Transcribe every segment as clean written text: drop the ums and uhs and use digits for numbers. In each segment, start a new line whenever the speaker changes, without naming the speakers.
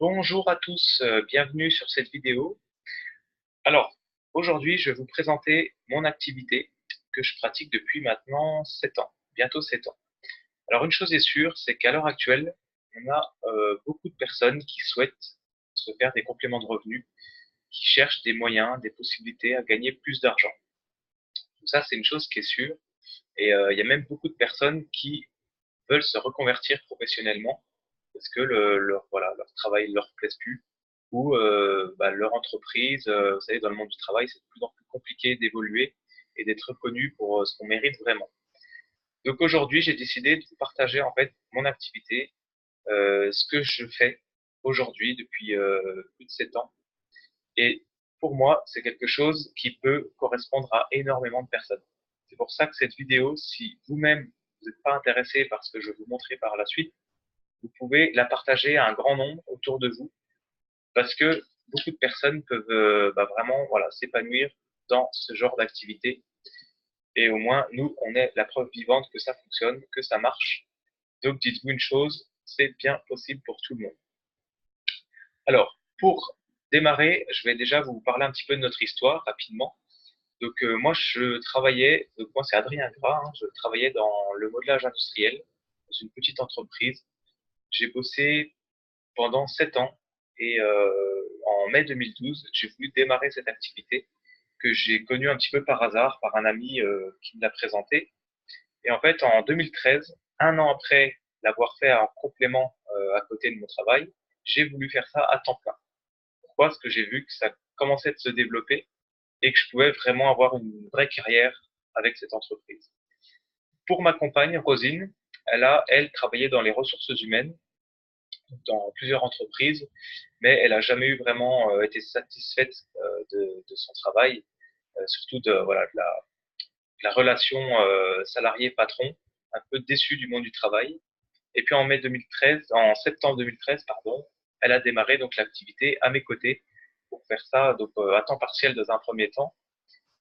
Bonjour à tous, bienvenue sur cette vidéo. Alors, aujourd'hui, je vais vous présenter mon activité que je pratique depuis maintenant 7 ans, bientôt 7 ans. Alors, une chose est sûre, c'est qu'à l'heure actuelle, on a beaucoup de personnes qui souhaitent se faire des compléments de revenus, qui cherchent des moyens, des possibilités à gagner plus d'argent. Donc ça, c'est une chose qui est sûre. Et il y a même beaucoup de personnes qui veulent se reconvertir professionnellement parce que leur travail ne leur plaise plus ou leur entreprise, vous savez, dans le monde du travail, c'est de plus en plus compliqué d'évoluer et d'être reconnu pour ce qu'on mérite vraiment. Donc aujourd'hui, j'ai décidé de vous partager en fait mon activité, ce que je fais aujourd'hui depuis plus de 7 ans. Et pour moi, c'est quelque chose qui peut correspondre à énormément de personnes. C'est pour ça que cette vidéo, si vous-même vous n'êtes pas intéressé par ce que je vais vous montrer par la suite, vous pouvez la partager à un grand nombre autour de vous parce que beaucoup de personnes peuvent vraiment voilà, s'épanouir dans ce genre d'activité. Et au moins, nous, on est la preuve vivante que ça fonctionne, que ça marche. Donc, dites-vous une chose, c'est bien possible pour tout le monde. Alors, pour démarrer, je vais déjà vous parler un petit peu de notre histoire rapidement. Donc, moi, moi, c'est Adrien Gras, hein, je travaillais dans le modelage industriel, dans une petite entreprise. J'ai bossé pendant 7 ans et en mai 2012, j'ai voulu démarrer cette activité que j'ai connue un petit peu par hasard, par un ami qui me l'a présenté. Et en fait, en 2013, un an après l'avoir fait en complément à côté de mon travail, j'ai voulu faire ça à temps plein. Pourquoi? Parce que j'ai vu que ça commençait de se développer et que je pouvais vraiment avoir une vraie carrière avec cette entreprise. Pour ma compagne, Rosine, elle travaillait dans les ressources humaines dans plusieurs entreprises, mais elle n'a jamais eu vraiment été satisfaite de son travail, surtout de la relation salarié-patron, un peu déçue du monde du travail. Et puis en septembre 2013, pardon, elle a démarré donc l'activité à mes côtés pour faire ça donc à temps partiel dans un premier temps.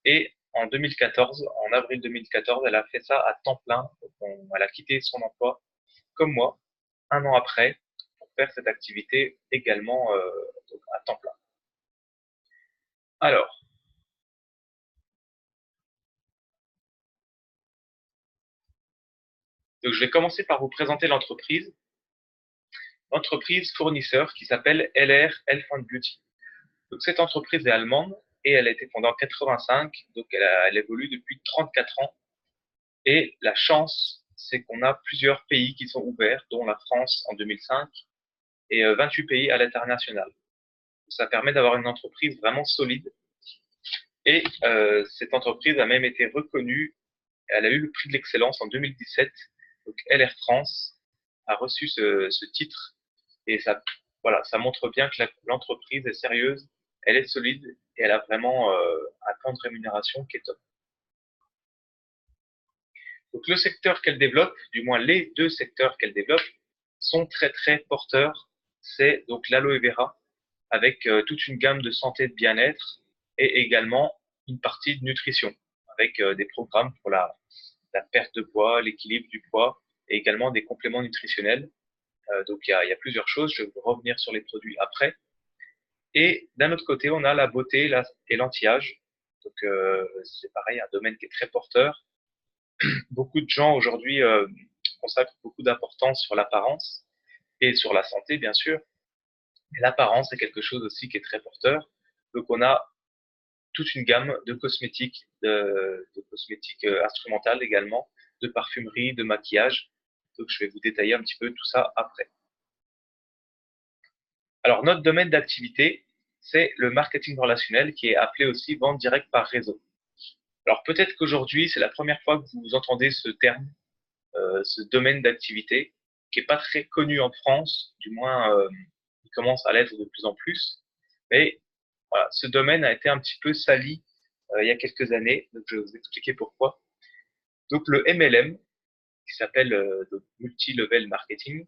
Et en avril 2014, elle a fait ça à temps plein. Donc elle a quitté son emploi comme moi un an après pour faire cette activité également donc à temps plein. Alors, donc je vais commencer par vous présenter l'entreprise fournisseur qui s'appelle LR Health and Beauty. Donc cette entreprise est allemande et elle a été fondée en 85, donc elle évolue depuis 34 ans. Et la chance, c'est qu'on a plusieurs pays qui sont ouverts, dont la France en 2005 et 28 pays à l'international. Ça permet d'avoir une entreprise vraiment solide. Et cette entreprise a même été reconnue. Elle a eu le prix de l'excellence en 2017. Donc LR France a reçu ce titre et ça montre bien que l'entreprise est sérieuse, elle est solide et elle a vraiment un plan de rémunération qui est top. Donc le secteur qu'elle développe, du moins les deux secteurs qu'elle développe, sont très très porteurs. C'est donc l'aloe vera avec toute une gamme de santé et de bien-être et également une partie de nutrition avec des programmes pour la perte de poids, l'équilibre du poids et également des compléments nutritionnels. Donc il y a plusieurs choses, je vais revenir sur les produits après. Et d'un autre côté, on a la beauté et l'anti-âge. Donc c'est pareil, un domaine qui est très porteur. Beaucoup de gens aujourd'hui consacrent beaucoup d'importance sur l'apparence et sur la santé, bien sûr. Mais l'apparence est quelque chose aussi qui est très porteur. Donc on a toute une gamme de cosmétiques instrumentales également, de parfumerie, de maquillage. Donc je vais vous détailler un petit peu tout ça après. Alors notre domaine d'activité, c'est le marketing relationnel qui est appelé aussi vente directe par réseau. Alors peut-être qu'aujourd'hui, c'est la première fois que vous entendez ce terme, ce domaine d'activité, qui est pas très connu en France, du moins il commence à l'être de plus en plus. Mais voilà, ce domaine a été un petit peu sali il y a quelques années, donc je vais vous expliquer pourquoi. Donc le MLM, qui s'appelle Multi-Level Marketing,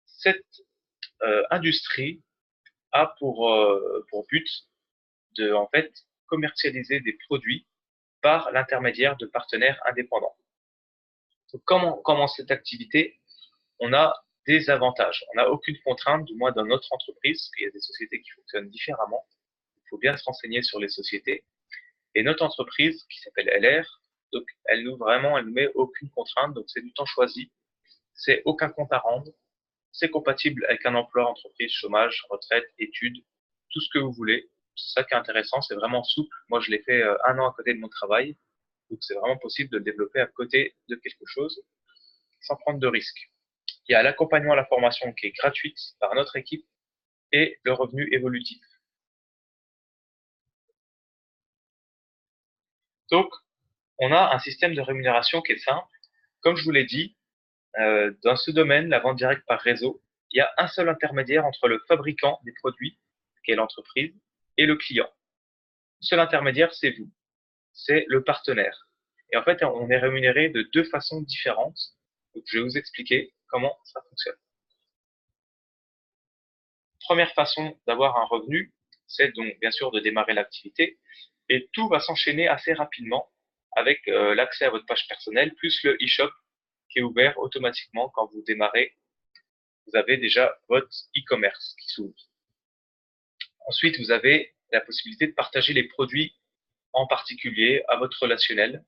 cette industrie a pour but de en fait commercialiser des produits par l'intermédiaire de partenaires indépendants. Donc, comment cette activité? On a des avantages. On n'a aucune contrainte, du moins dans notre entreprise, parce qu'il y a des sociétés qui fonctionnent différemment. Il faut bien se renseigner sur les sociétés. Et notre entreprise, qui s'appelle LR, donc elle nous met aucune contrainte, donc c'est du temps choisi, c'est aucun compte à rendre, c'est compatible avec un emploi, entreprise, chômage, retraite, études, tout ce que vous voulez. C'est ça qui est intéressant, c'est vraiment souple. Moi, je l'ai fait 1 an à côté de mon travail, donc c'est vraiment possible de le développer à côté de quelque chose sans prendre de risques. Il y a l'accompagnement à la formation qui est gratuite par notre équipe et le revenu évolutif. Donc, on a un système de rémunération qui est simple. Comme je vous l'ai dit, dans ce domaine, la vente directe par réseau, il y a un seul intermédiaire entre le fabricant des produits, qui est l'entreprise, et le client. Le seul intermédiaire, c'est vous. C'est le partenaire. Et en fait, on est rémunéré de 2 façons différentes. Donc, je vais vous expliquer comment ça fonctionne. Première façon d'avoir un revenu, c'est donc bien sûr de démarrer l'activité et tout va s'enchaîner assez rapidement avec l'accès à votre page personnelle plus le e-shop qui est ouvert automatiquement quand vous démarrez. Vous avez déjà votre e-commerce qui s'ouvre. Ensuite, vous avez la possibilité de partager les produits en particulier à votre relationnel.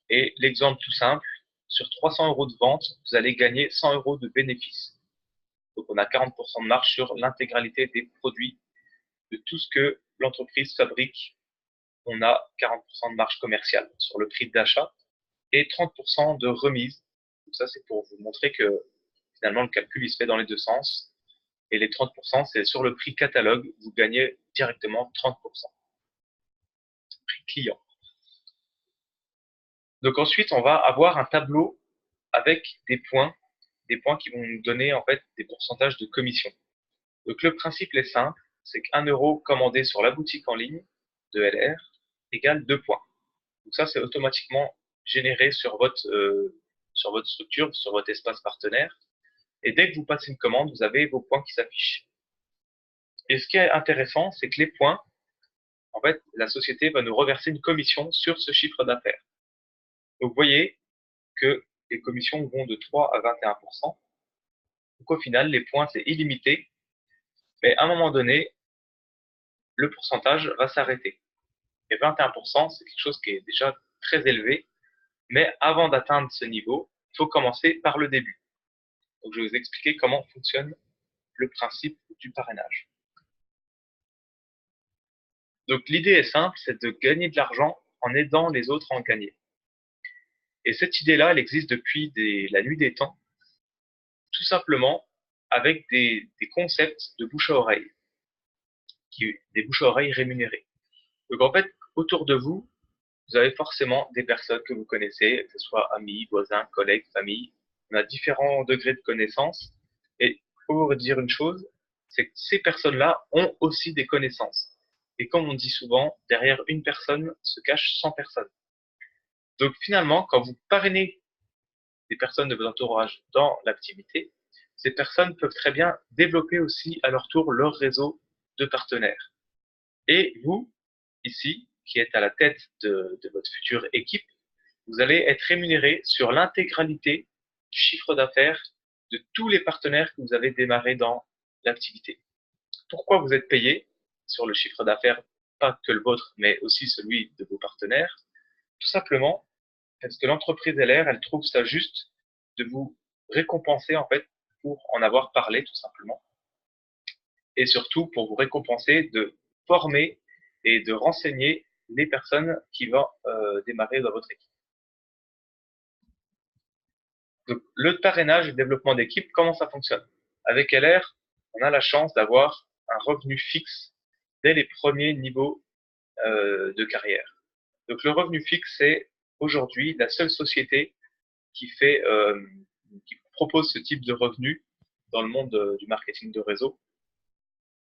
Et l'exemple tout simple, sur 300 € de vente, vous allez gagner 100 € de bénéfices. Donc on a 40% de marge sur l'intégralité des produits de tout ce que l'entreprise fabrique. On a 40% de marge commerciale sur le prix d'achat et 30% de remise. Donc ça, c'est pour vous montrer que finalement, le calcul, il se fait dans les deux sens. Et les 30%, c'est sur le prix catalogue, vous gagnez directement 30%. Prix client. Donc ensuite, on va avoir un tableau avec des points qui vont nous donner en fait des pourcentages de commission. Donc le principe est simple, c'est qu'1 € commandé sur la boutique en ligne de LR égale 2 points. Donc ça, c'est automatiquement généré sur votre structure, sur votre espace partenaire. Et dès que vous passez une commande, vous avez vos points qui s'affichent. Et ce qui est intéressant, c'est que les points, en fait, la société va nous reverser une commission sur ce chiffre d'affaires. Donc vous voyez que les commissions vont de 3 à 21%. Donc au final, les points, c'est illimité. Mais à un moment donné, le pourcentage va s'arrêter. Et 21%, c'est quelque chose qui est déjà très élevé. Mais avant d'atteindre ce niveau, il faut commencer par le début. Donc je vais vous expliquer comment fonctionne le principe du parrainage. Donc l'idée est simple, c'est de gagner de l'argent en aidant les autres à en gagner. Et cette idée-là, elle existe depuis la nuit des temps, tout simplement avec des concepts de bouche à oreille, des bouche à oreille rémunérés. Donc en fait, autour de vous, vous avez forcément des personnes que vous connaissez, que ce soit amis, voisins, collègues, famille. On a différents degrés de connaissances. Et il faut vous dire une chose, c'est que ces personnes-là ont aussi des connaissances. Et comme on dit souvent, derrière une personne se cachent 100 personnes. Donc finalement, quand vous parrainez des personnes de votre entourage dans l'activité, ces personnes peuvent très bien développer aussi à leur tour leur réseau de partenaires. Et vous, ici, qui êtes à la tête de votre future équipe, vous allez être rémunéré sur l'intégralité du chiffre d'affaires de tous les partenaires que vous avez démarré dans l'activité. Pourquoi vous êtes payé sur le chiffre d'affaires, pas que le vôtre, mais aussi celui de vos partenaires? Tout simplement parce que l'entreprise LR, elle trouve ça juste de vous récompenser en fait pour en avoir parlé tout simplement, et surtout pour vous récompenser de former et de renseigner les personnes qui vont démarrer dans votre équipe. Donc, le parrainage et le développement d'équipe, comment ça fonctionne? Avec LR, on a la chance d'avoir un revenu fixe dès les premiers niveaux de carrière. Donc le revenu fixe, c'est aujourd'hui la seule société qui qui propose ce type de revenu dans le monde du marketing de réseau.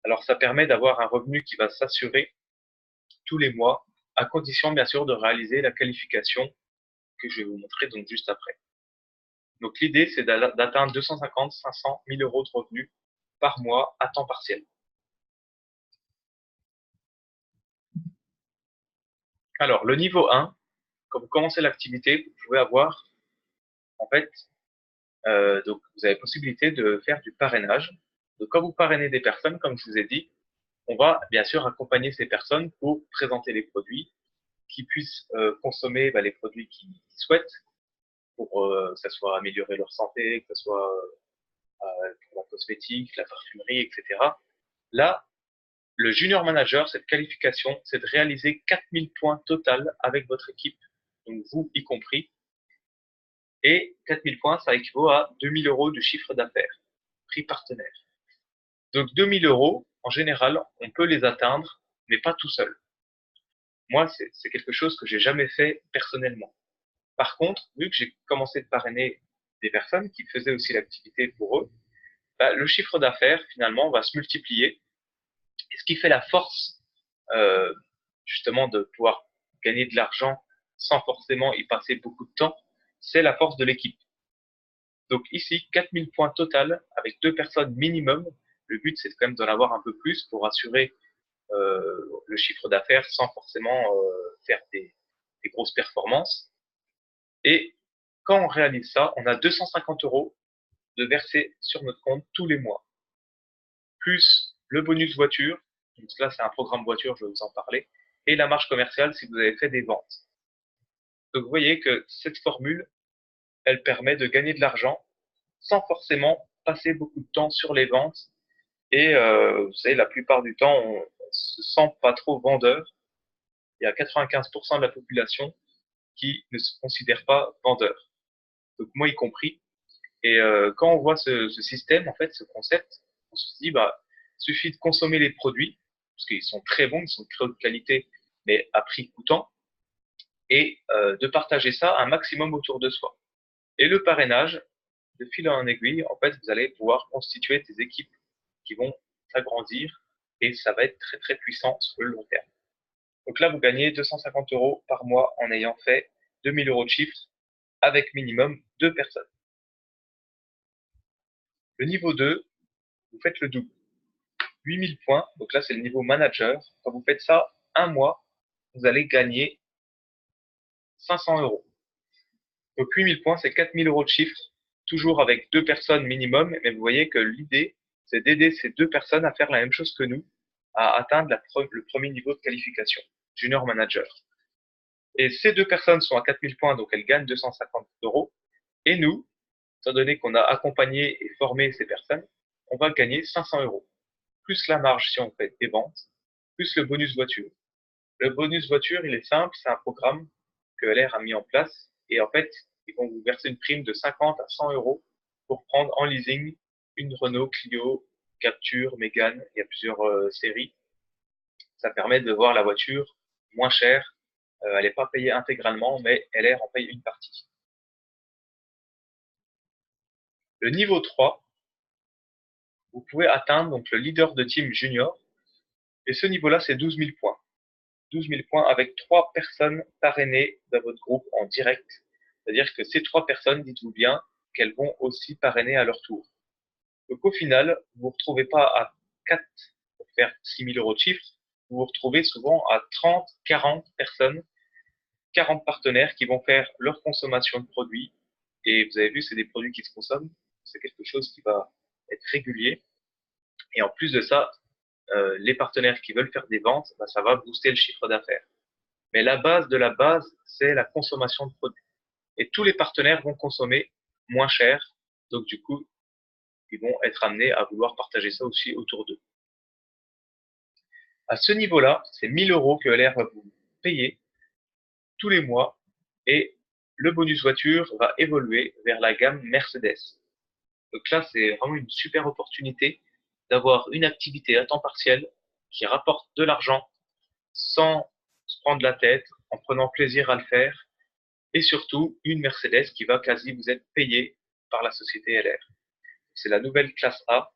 Alors ça permet d'avoir un revenu qui va s'assurer tous les mois, à condition bien sûr de réaliser la qualification que je vais vous montrer donc juste après. Donc l'idée, c'est d'atteindre 250, 500, 1000 € de revenus par mois à temps partiel. Alors, le niveau 1, quand vous commencez l'activité, vous pouvez avoir en fait Donc, vous avez possibilité de faire du parrainage. Donc, quand vous parrainez des personnes, comme je vous ai dit, on va bien sûr accompagner ces personnes pour présenter les produits, qu'ils puissent consommer les produits qu'ils souhaitent pour que ça soit améliorer leur santé, que ce soit pour la cosmétique, la parfumerie, etc. Là, le junior manager, cette qualification, c'est de réaliser 4000 points total avec votre équipe, donc vous y compris. Et 4000 points, ça équivaut à 2000 euros de chiffre d'affaires, prix partenaire. Donc 2000 euros, en général, on peut les atteindre, mais pas tout seul. Moi, c'est quelque chose que j'ai jamais fait personnellement. Par contre, vu que j'ai commencé de parrainer des personnes qui faisaient aussi l'activité pour eux, le chiffre d'affaires, finalement, va se multiplier. Et ce qui fait la force, euh, justement, de pouvoir gagner de l'argent sans forcément y passer beaucoup de temps, c'est la force de l'équipe. Donc ici, 4000 points total avec 2 personnes minimum. Le but, c'est quand même d'en avoir un peu plus pour assurer le chiffre d'affaires sans forcément faire des grosses performances. Et quand on réalise ça, on a 250 euros de verser sur notre compte tous les mois, plus le bonus voiture, donc là c'est un programme voiture, je vais vous en parler, et la marge commerciale si vous avez fait des ventes. Donc vous voyez que cette formule, elle permet de gagner de l'argent sans forcément passer beaucoup de temps sur les ventes. Et vous savez, la plupart du temps, on se sent pas trop vendeur. Il y a 95% de la population qui ne se considère pas vendeur. Donc moi y compris. Et quand on voit ce système, en fait, ce concept, on se dit, il suffit de consommer les produits, parce qu'ils sont très bons, ils sont de très haute qualité, mais à prix coûtant, et de partager ça un maximum autour de soi. Et le parrainage, de fil en aiguille, en fait, vous allez pouvoir constituer des équipes qui vont s'agrandir et ça va être très très puissant sur le long terme. Donc là, vous gagnez 250 euros par mois en ayant fait 2000 euros de chiffre avec minimum 2 personnes. Le niveau 2, vous faites le double. 8000 points, donc là c'est le niveau manager. Quand vous faites ça un mois, vous allez gagner 500 euros. Donc 8000 points, c'est 4000 euros de chiffre, toujours avec 2 personnes minimum, mais vous voyez que l'idée, c'est d'aider ces 2 personnes à faire la même chose que nous, à atteindre le premier niveau de qualification, junior manager. Et ces 2 personnes sont à 4000 points, donc elles gagnent 250 euros. Et nous, étant donné qu'on a accompagné et formé ces personnes, on va gagner 500 euros. Plus la marge si on fait des ventes, plus le bonus voiture. Le bonus voiture, il est simple, c'est un programme que LR a mis en place. Et en fait, ils vont vous verser une prime de 50 à 100 euros pour prendre en leasing une Renault Clio, Capture, Mégane. Il y a plusieurs séries. Ça permet de voir la voiture moins chère. Elle n'est pas payée intégralement, mais LR en paye une partie. Le niveau 3, vous pouvez atteindre donc le leader de team junior. Et ce niveau-là, c'est 12 000 points. 12 000 points avec 3 personnes parrainées dans votre groupe en direct. C'est-à-dire que ces 3 personnes, dites-vous bien qu'elles vont aussi parrainer à leur tour. Donc au final, vous ne vous retrouvez pas à 4 pour faire 6 000 euros de chiffre, vous vous retrouvez souvent à 30, 40 personnes, 40 partenaires qui vont faire leur consommation de produits. Et vous avez vu, c'est des produits qui se consomment. C'est quelque chose qui va être régulier. Et en plus de ça, les partenaires qui veulent faire des ventes, ça va booster le chiffre d'affaires. Mais la base de la base, c'est la consommation de produits. Et tous les partenaires vont consommer moins cher. Donc, du coup, ils vont être amenés à vouloir partager ça aussi autour d'eux. À ce niveau-là, c'est 1000 euros que LR va vous payer tous les mois et le bonus voiture va évoluer vers la gamme Mercedes. Donc là, c'est vraiment une super opportunité d'avoir une activité à temps partiel qui rapporte de l'argent sans se prendre la tête, en prenant plaisir à le faire, et surtout une Mercedes qui va quasi vous être payée par la société LR. C'est la nouvelle classe A,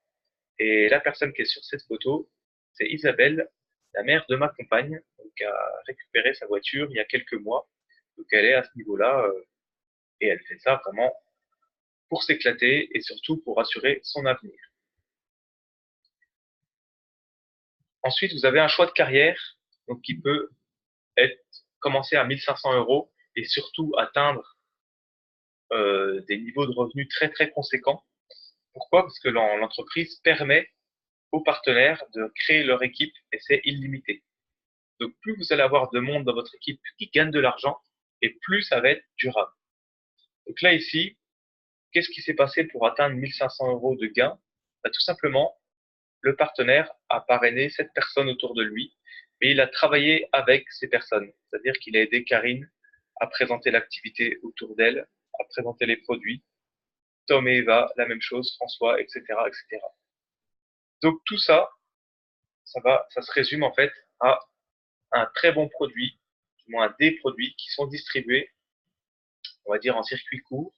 et la personne qui est sur cette photo, c'est Isabelle, la mère de ma compagne, qui a récupéré sa voiture il y a quelques mois. Donc elle est à ce niveau-là, et elle fait ça vraiment pour s'éclater et surtout pour assurer son avenir. Ensuite, vous avez un choix de carrière donc qui peut être commencer à 1500 euros et surtout atteindre des niveaux de revenus très très conséquents. Pourquoi? Parce que l'entreprise permet aux partenaires de créer leur équipe et c'est illimité. Donc plus vous allez avoir de monde dans votre équipe qui gagne de l'argent et plus ça va être durable. Donc là ici, qu'est-ce qui s'est passé pour atteindre 1500 euros de gains? Bah, tout simplement, le partenaire a parrainé 7 personnes autour de lui et il a travaillé avec ces personnes. C'est-à-dire qu'il a aidé Karine à présenter l'activité autour d'elle, à présenter les produits. Tom et Eva, la même chose, François, etc., etc. Donc tout ça, ça se résume en fait à un très bon produit, du moins des produits qui sont distribués, on va dire en circuit court,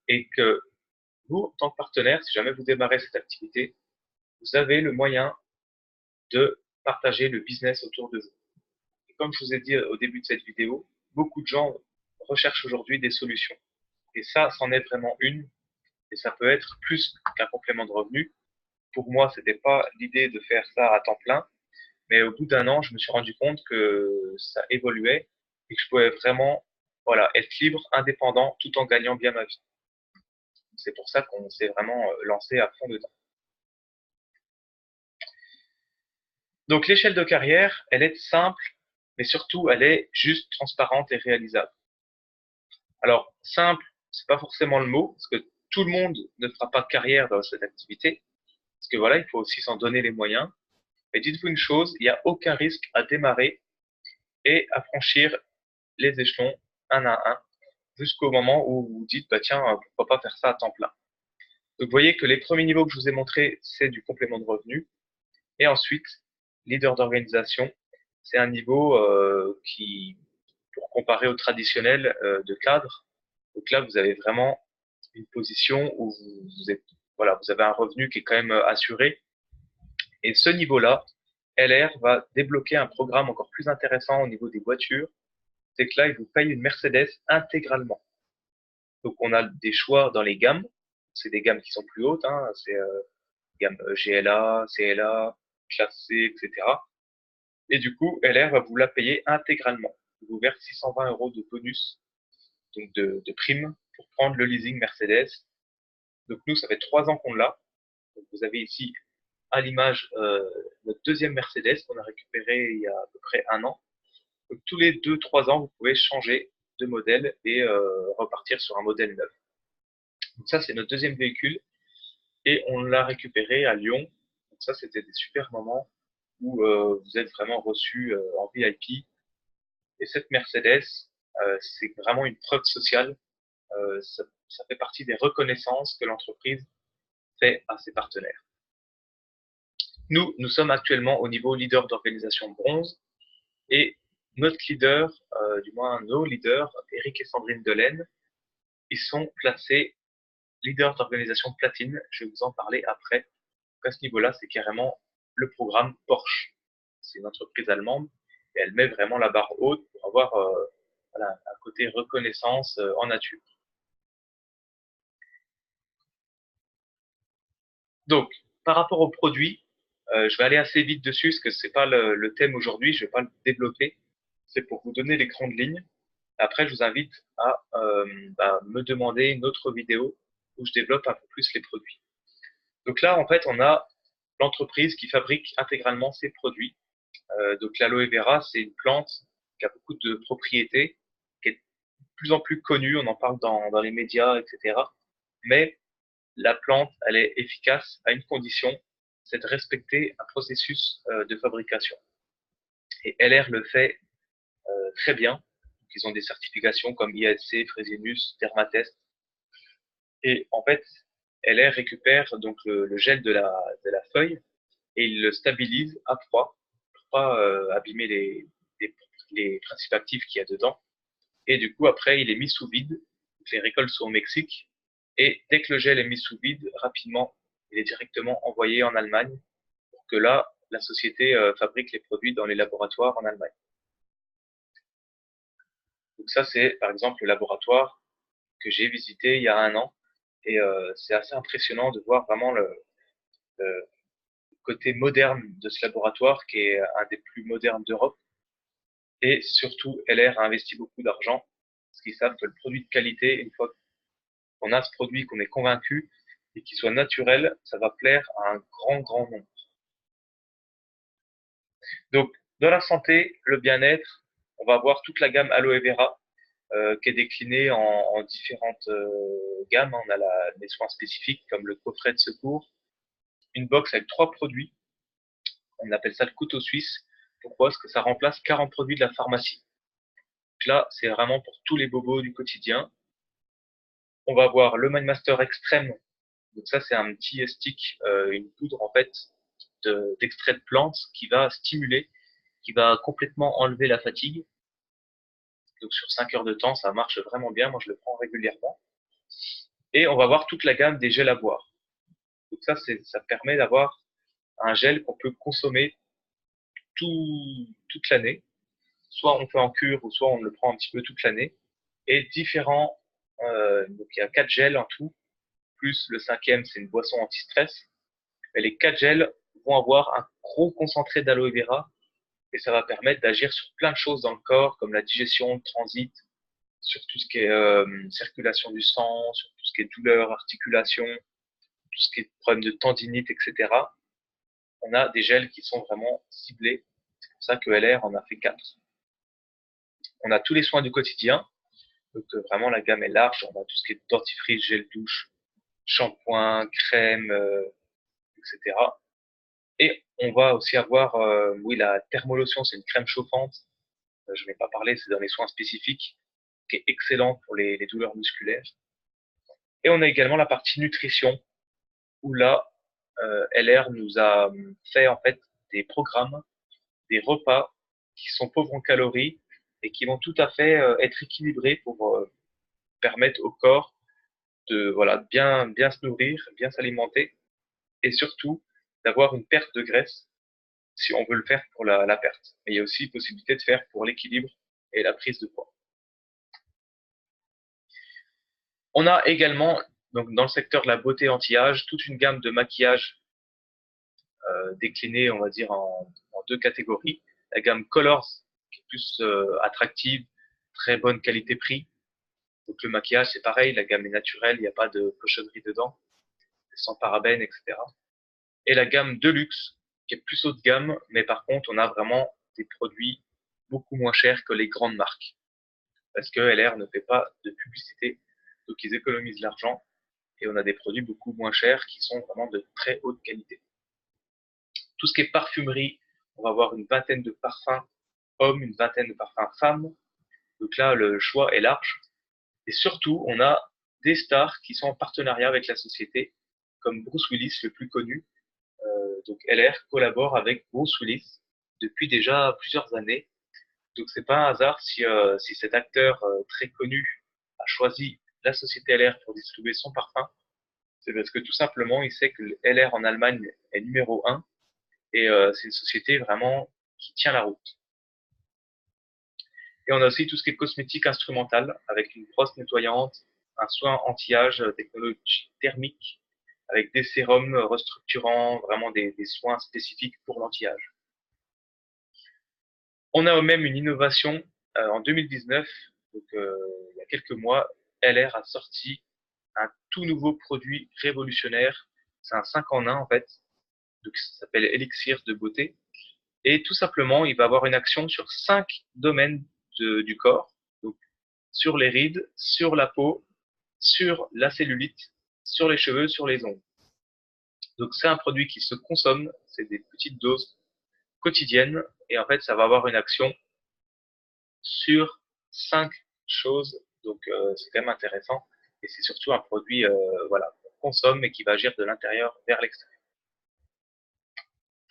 et que vous, en tant que partenaire, si jamais vous démarrez cette activité, vous avez le moyen de partager le business autour de vous. Et comme je vous ai dit au début de cette vidéo, beaucoup de gens recherchent aujourd'hui des solutions. Et ça, c'en est vraiment une. Et ça peut être plus qu'un complément de revenu. Pour moi, c'était pas l'idée de faire ça à temps plein. Mais au bout d'un an, je me suis rendu compte que ça évoluait et que je pouvais vraiment, voilà, être libre, indépendant, tout en gagnant bien ma vie. C'est pour ça qu'on s'est vraiment lancé à fond dedans. Donc l'échelle de carrière, elle est simple, mais surtout elle est juste, transparente et réalisable. Alors simple, c'est pas forcément le mot, parce que tout le monde ne fera pas carrière dans cette activité, parce que voilà, il faut aussi s'en donner les moyens. Mais dites-vous une chose, il n'y a aucun risque à démarrer et à franchir les échelons un à un, jusqu'au moment où vous vous dites, bah tiens, pourquoi pas faire ça à temps plein. Donc vous voyez que les premiers niveaux que je vous ai montrés, c'est du complément de revenu. Et ensuite, leader d'organisation, c'est un niveau qui, pour comparer au traditionnel de cadre, donc là, vous avez vraiment une position où vous êtes, voilà, vous avez un revenu qui est quand même assuré. Et ce niveau-là, LR va débloquer un programme encore plus intéressant au niveau des voitures. C'est que là, il vous paye une Mercedes intégralement. Donc, on a des choix dans les gammes. C'est des gammes qui sont plus hautes, hein. C'est gamme GLA, CLA, classe C, etc. Et du coup, LR va vous la payer intégralement. Il vous verse 620 euros de bonus, donc de prime, pour prendre le leasing Mercedes. Donc nous, ça fait 3 ans qu'on l'a. Donc vous avez ici, à l'image, notre deuxième Mercedes qu'on a récupéré il y a à peu près un an. Donc tous les 2-3 ans, vous pouvez changer de modèle et repartir sur un modèle neuf. Donc ça, c'est notre deuxième véhicule et on l'a récupéré à Lyon. Donc ça, c'était des super moments où vous êtes vraiment reçu en VIP. Et cette Mercedes, c'est vraiment une preuve sociale. Ça fait partie des reconnaissances que l'entreprise fait à ses partenaires. Nous sommes actuellement au niveau leader d'organisation bronze et notre leader, du moins nos leaders, Eric et Sandrine Delaine, ils sont placés leader d'organisation platine. Je vais vous en parler après. Donc à ce niveau-là, c'est carrément le programme Porsche. C'est une entreprise allemande et elle met vraiment la barre haute pour avoir voilà, un côté reconnaissance en nature. Donc, par rapport aux produits, je vais aller assez vite dessus parce que c'est pas le thème aujourd'hui, je vais pas le développer. C'est pour vous donner les grandes lignes. Après, je vous invite à me demander une autre vidéo où je développe un peu plus les produits. Donc là, en fait, on a l'entreprise qui fabrique intégralement ses produits. Donc l'aloe vera, c'est une plante qui a beaucoup de propriétés, qui est de plus en plus connue, on en parle dans les médias, etc. Mais la plante, elle est efficace à une condition, c'est de respecter un processus de fabrication. Et LR le fait très bien. Donc, ils ont des certifications comme IASC, Fresenius, Dermatest. Et en fait, LR récupère donc le gel de la feuille et il le stabilise à froid pour pas abîmer les principes actifs qu'il y a dedans. Et du coup, après, il est mis sous vide. Les récoltes sont au Mexique. Et dès que le gel est mis sous vide, rapidement, il est directement envoyé en Allemagne pour que là, la société fabrique les produits dans les laboratoires en Allemagne. Donc ça, c'est par exemple le laboratoire que j'ai visité il y a un an. Et c'est assez impressionnant de voir vraiment le côté moderne de ce laboratoire qui est un des plus modernes d'Europe. Et surtout, LR a investi beaucoup d'argent parce qu'ils savent que le produit de qualité, une fois qu'on a ce produit, qu'on est convaincu, et qu'il soit naturel, ça va plaire à un grand nombre. Donc, dans la santé, le bien-être, on va avoir toute la gamme Aloe Vera, qui est déclinée en différentes gammes. On a les soins spécifiques comme le coffret de secours, une box avec 3 produits. On appelle ça le couteau suisse. Pourquoi? Parce que ça remplace 40 produits de la pharmacie. Donc là, c'est vraiment pour tous les bobos du quotidien. On va avoir le Mindmaster Extreme. Donc ça, c'est un petit stick, une poudre en fait d'extrait de plantes qui va stimuler, qui va complètement enlever la fatigue. Donc sur 5 heures de temps, ça marche vraiment bien. Moi, je le prends régulièrement. Et on va voir toute la gamme des gels à boire. Donc ça permet d'avoir un gel qu'on peut consommer toute l'année. Soit on fait en cure, ou soit on le prend un petit peu toute l'année. Et différents, donc il y a 4 gels en tout, plus le 5e, c'est une boisson anti-stress. Et les 4 gels vont avoir un gros concentré d'aloe vera, et ça va permettre d'agir sur plein de choses dans le corps, comme la digestion, le transit, sur tout ce qui est circulation du sang, sur tout ce qui est douleur, articulation, tout ce qui est problème de tendinite, etc. On a des gels qui sont vraiment ciblés. C'est pour ça que LR en a fait 4. On a tous les soins du quotidien. Donc vraiment la gamme est large. On a tout ce qui est dentifrice, gel douche, shampoing, crème, etc. Et on va aussi avoir, oui, la thermolotion, c'est une crème chauffante. Je n'ai pas parlé, c'est dans les soins spécifiques, qui est excellent pour les douleurs musculaires. Et on a également la partie nutrition, où là, LR nous a fait en fait des programmes, des repas qui sont pauvres en calories et qui vont tout à fait être équilibrés pour permettre au corps de voilà bien se nourrir, bien s'alimenter et surtout d'avoir une perte de graisse si on veut le faire pour la perte. Mais il y a aussi possibilité de faire pour l'équilibre et la prise de poids. On a également, donc dans le secteur de la beauté anti-âge, toute une gamme de maquillage déclinée, on va dire, en 2 catégories. La gamme Colors, qui est plus attractive, très bonne qualité-prix. Donc le maquillage, c'est pareil, la gamme est naturelle, il n'y a pas de cochonnerie dedans, sans parabènes, etc. Et la gamme Deluxe, qui est plus haut de gamme, mais par contre, on a vraiment des produits beaucoup moins chers que les grandes marques. Parce que LR ne fait pas de publicité, donc ils économisent l'argent, et on a des produits beaucoup moins chers qui sont vraiment de très haute qualité. Tout ce qui est parfumerie, on va avoir une vingtaine de parfums hommes, une vingtaine de parfums femmes. Donc là, le choix est large. Et surtout, on a des stars qui sont en partenariat avec la société, comme Bruce Willis, le plus connu. Donc LR collabore avec Bruce Willis depuis déjà plusieurs années. Donc c'est pas un hasard si cet acteur très connu a choisi la société LR pour distribuer son parfum. C'est parce que tout simplement, il sait que le LR en Allemagne est numéro 1 et c'est une société vraiment qui tient la route. Et on a aussi tout ce qui est cosmétique instrumental avec une brosse nettoyante, un soin anti-âge, technologie thermique, avec des sérums restructurants, vraiment des soins spécifiques pour l'anti-âge. On a même une innovation en 2019, donc il y a quelques mois, LR a sorti un tout nouveau produit révolutionnaire. C'est un 5 en 1 en fait, donc ça s'appelle Elixir de beauté. Et tout simplement, il va avoir une action sur 5 domaines du corps, donc sur les rides, sur la peau, sur la cellulite, sur les cheveux, sur les ongles. Donc c'est un produit qui se consomme, c'est des petites doses quotidiennes, et en fait ça va avoir une action sur 5 choses, donc c'est quand même intéressant, et c'est surtout un produit voilà, qu'on consomme et qui va agir de l'intérieur vers l'extérieur.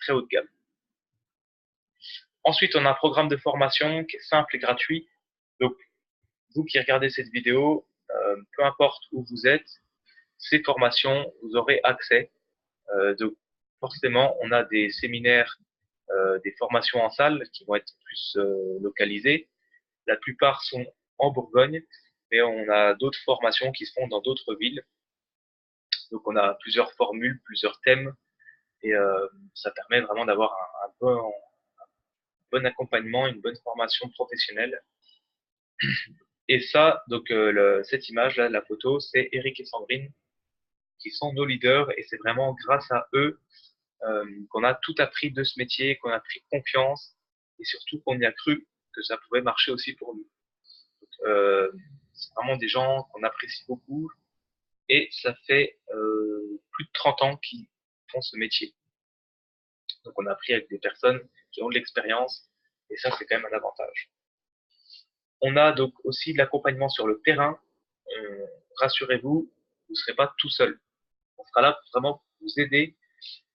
Très haut de gamme. Ensuite, on a un programme de formation qui est simple et gratuit. Donc, vous qui regardez cette vidéo, peu importe où vous êtes, ces formations, vous aurez accès. Donc, forcément, on a des séminaires, des formations en salle qui vont être plus localisées. La plupart sont en Bourgogne, mais on a d'autres formations qui se font dans d'autres villes. Donc, on a plusieurs formules, plusieurs thèmes, et ça permet vraiment d'avoir un bon accompagnement, une bonne formation professionnelle. Et ça, donc cette image-là, la photo, c'est Eric et Sandrine qui sont nos leaders et c'est vraiment grâce à eux qu'on a tout appris de ce métier, qu'on a pris confiance et surtout qu'on y a cru que ça pouvait marcher aussi pour nous. C'est vraiment des gens qu'on apprécie beaucoup et ça fait plus de 30 ans qu'ils font ce métier. Donc on a appris avec des personnes qui ont de l'expérience et ça c'est quand même un avantage. On a donc aussi de l'accompagnement sur le terrain. Rassurez-vous, vous ne serez pas tout seul. On sera là pour vraiment vous aider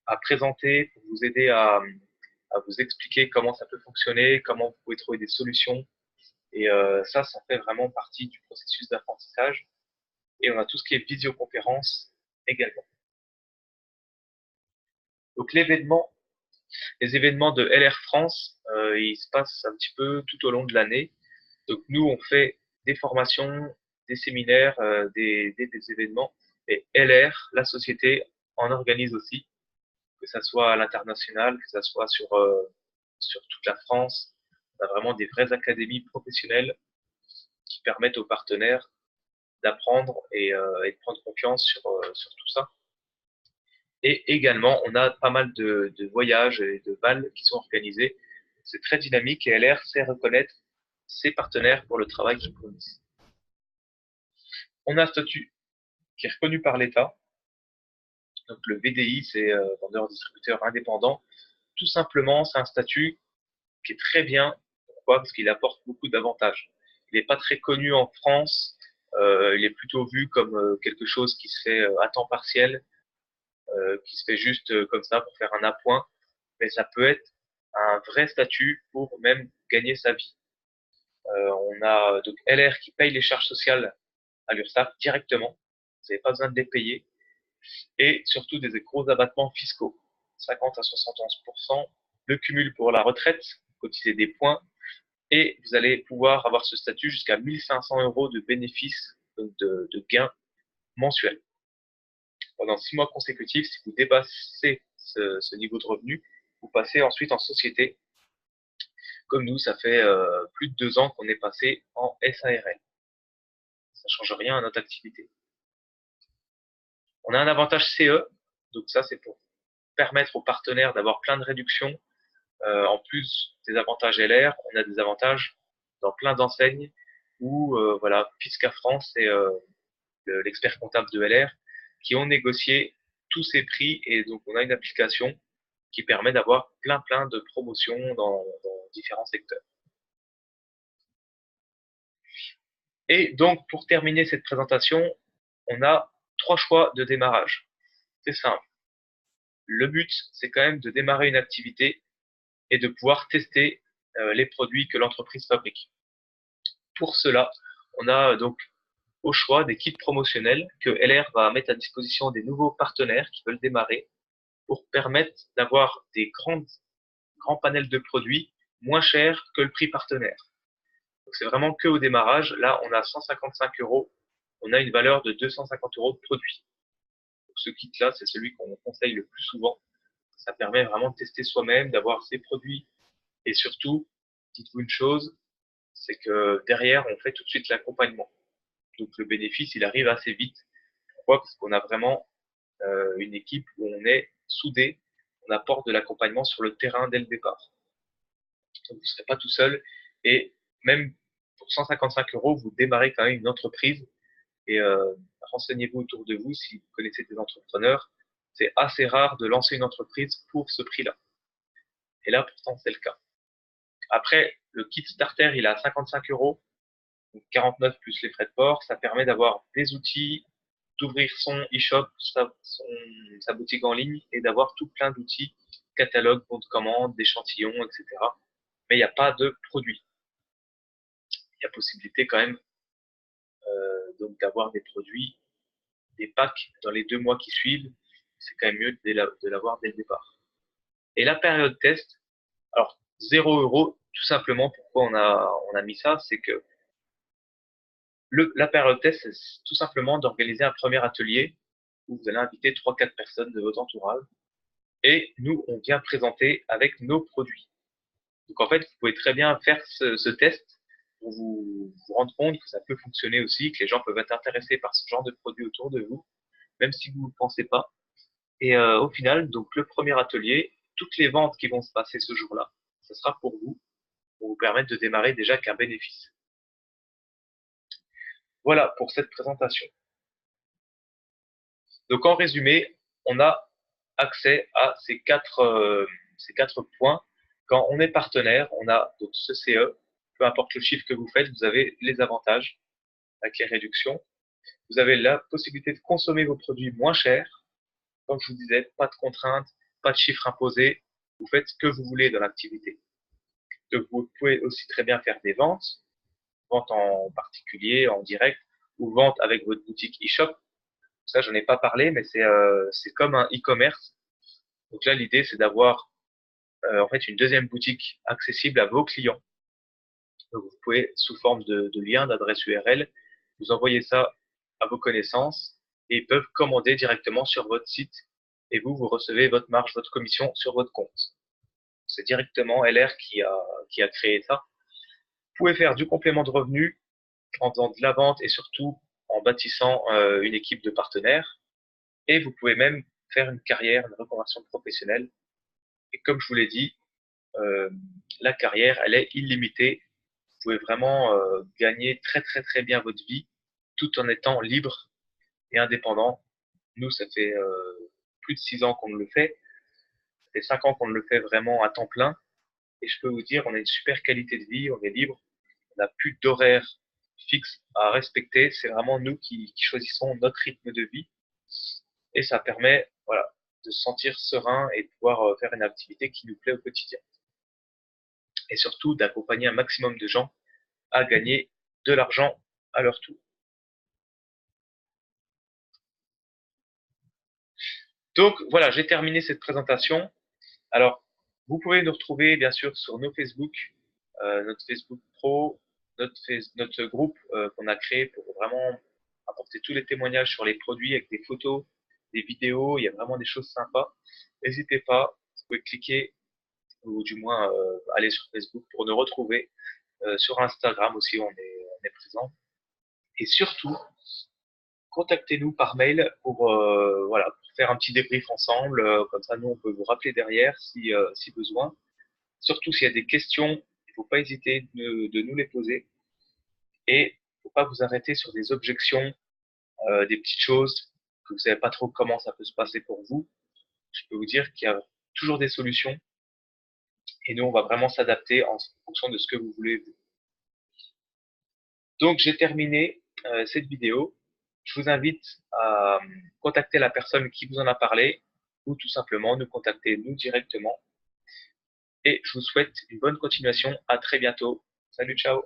à présenter, pour vous aider à vous expliquer comment ça peut fonctionner, comment vous pouvez trouver des solutions. Et ça fait vraiment partie du processus d'apprentissage. Et on a tout ce qui est visioconférence également. Donc les événements de LR France, ils se passent un petit peu tout au long de l'année. Donc nous, on fait des formations, des séminaires, des événements. Et LR, la société, en organise aussi, que ça soit à l'international, que ça soit sur toute la France. On a vraiment des vraies académies professionnelles qui permettent aux partenaires d'apprendre et de prendre confiance sur tout ça. Et également, on a pas mal de voyages et de balles qui sont organisés. C'est très dynamique et LR sait reconnaître ses partenaires pour le travail qu'ils fournissent. On a un statut qui est reconnu par l'État. Donc le VDI, c'est vendeur-distributeur indépendant. Tout simplement, c'est un statut qui est très bien. Pourquoi? Parce qu'il apporte beaucoup d'avantages. Il n'est pas très connu en France. Il est plutôt vu comme quelque chose qui se fait à temps partiel, qui se fait juste comme ça pour faire un appoint. Mais ça peut être un vrai statut pour même gagner sa vie. On a donc LR qui paye les charges sociales à l'URSSAF directement. Vous n'avez pas besoin de les payer. Et surtout des gros abattements fiscaux. 50 à 71%. Le cumul pour la retraite, cotiser des points. Et vous allez pouvoir avoir ce statut jusqu'à 1500 euros de bénéfices, donc de gains mensuels. Pendant 6 mois consécutifs, si vous dépassez ce niveau de revenu, vous passez ensuite en société. Comme nous, ça fait plus de 2 ans qu'on est passé en SARL. Ça ne change rien à notre activité. On a un avantage CE, donc ça c'est pour permettre aux partenaires d'avoir plein de réductions. En plus des avantages LR, on a des avantages dans plein d'enseignes où voilà, Fisca France et l'expert comptable de LR qui ont négocié tous ces prix et donc on a une application qui permet d'avoir plein de promotions dans différents secteurs. Et donc pour terminer cette présentation, on a 3 choix de démarrage. C'est simple. Le but, c'est quand même de démarrer une activité et de pouvoir tester les produits que l'entreprise fabrique. Pour cela, on a donc au choix des kits promotionnels que LR va mettre à disposition des nouveaux partenaires qui veulent démarrer pour permettre d'avoir des grands panels de produits moins chers que le prix partenaire. Donc c'est vraiment que au démarrage. Là, on a 155 euros. On a une valeur de 250 euros de produit. Donc ce kit-là, c'est celui qu'on conseille le plus souvent. Ça permet vraiment de tester soi-même, d'avoir ses produits. Et surtout, dites-vous une chose, c'est que derrière, on fait tout de suite l'accompagnement. Donc le bénéfice, il arrive assez vite. Pourquoi? Parce qu'on a vraiment une équipe où on est soudé, on apporte de l'accompagnement sur le terrain dès le départ. Donc vous ne serez pas tout seul et même pour 155 euros, vous démarrez quand même une entreprise et renseignez-vous autour de vous si vous connaissez des entrepreneurs. C'est assez rare de lancer une entreprise pour ce prix-là. Et là, pourtant, c'est le cas. Après, le kit starter, il est à 55 euros, donc 49 plus les frais de port. Ça permet d'avoir des outils, d'ouvrir son e-shop, sa boutique en ligne et d'avoir tout plein d'outils, catalogue, bon de commande, d'échantillons, etc. Mais il n'y a pas de produit. Il y a possibilité quand même donc d'avoir des produits, des packs dans les 2 mois qui suivent. C'est quand même mieux de l'avoir dès le départ. Et la période test, alors 0 euros, tout simplement pourquoi on a mis ça, c'est que la période test, c'est tout simplement d'organiser un premier atelier où vous allez inviter 3-4 personnes de votre entourage et nous, on vient présenter avec nos produits. Donc en fait, vous pouvez très bien faire ce test pour vous rendre compte que ça peut fonctionner aussi, que les gens peuvent être intéressés par ce genre de produit autour de vous, même si vous ne le pensez pas. Et au final, donc le premier atelier, toutes les ventes qui vont se passer ce jour-là, ce sera pour vous permettre de démarrer déjà qu'un bénéfice. Voilà pour cette présentation. Donc en résumé, on a accès à ces quatre points. Quand on est partenaire, on a donc ce CE, peu importe le chiffre que vous faites, vous avez les avantages avec les réductions. Vous avez la possibilité de consommer vos produits moins chers. Comme je vous disais, pas de contraintes, pas de chiffres imposés. Vous faites ce que vous voulez dans l'activité. Donc vous pouvez aussi très bien faire des ventes, ventes en particulier, en direct, ou ventes avec votre boutique e-shop. Ça, j'en ai pas parlé, mais c'est comme un e-commerce. Donc là, l'idée, c'est d'avoir en fait une deuxième boutique accessible à vos clients. Donc, vous pouvez, sous forme de lien, d'adresse URL, vous envoyer ça à vos connaissances et ils peuvent commander directement sur votre site et vous recevez votre marge, votre commission sur votre compte. C'est directement LR qui a créé ça. Vous pouvez faire du complément de revenus en faisant de la vente et surtout en bâtissant une équipe de partenaires. Et vous pouvez même faire une carrière, une reconversion professionnelle. Et comme je vous l'ai dit, euh, la carrière, elle est illimitée. Vous pouvez vraiment gagner très très très bien votre vie tout en étant libre et indépendant. Nous, ça fait plus de 6 ans qu'on le fait. Ça fait 5 ans qu'on le fait vraiment à temps plein. Et je peux vous dire, on a une super qualité de vie, on est libre, on n'a plus d'horaire fixe à respecter. C'est vraiment nous qui choisissons notre rythme de vie. Et ça permet, voilà, de se sentir serein et de pouvoir faire une activité qui nous plaît au quotidien. Et surtout d'accompagner un maximum de gens à gagner de l'argent à leur tour. Donc voilà, j'ai terminé cette présentation. Alors, vous pouvez nous retrouver bien sûr sur nos Facebook, notre Facebook Pro, notre groupe qu'on a créé pour vraiment apporter tous les témoignages sur les produits avec des photos, des vidéos. Il y a vraiment des choses sympas. N'hésitez pas, vous pouvez cliquer ou du moins aller sur Facebook pour nous retrouver. Sur Instagram aussi, on est présent. Et surtout, contactez-nous par mail voilà, pour faire un petit débrief ensemble. Comme ça, nous, on peut vous rappeler derrière si besoin. Surtout s'il y a des questions, il ne faut pas hésiter de nous les poser. Et il ne faut pas vous arrêter sur des objections, des petites choses que vous ne savez pas trop comment ça peut se passer pour vous. Je peux vous dire qu'il y a toujours des solutions. Et nous, on va vraiment s'adapter en fonction de ce que vous voulez. Donc, j'ai terminé cette vidéo. Je vous invite à contacter la personne qui vous en a parlé ou tout simplement nous contacter nous directement. Et je vous souhaite une bonne continuation. À très bientôt. Salut, ciao.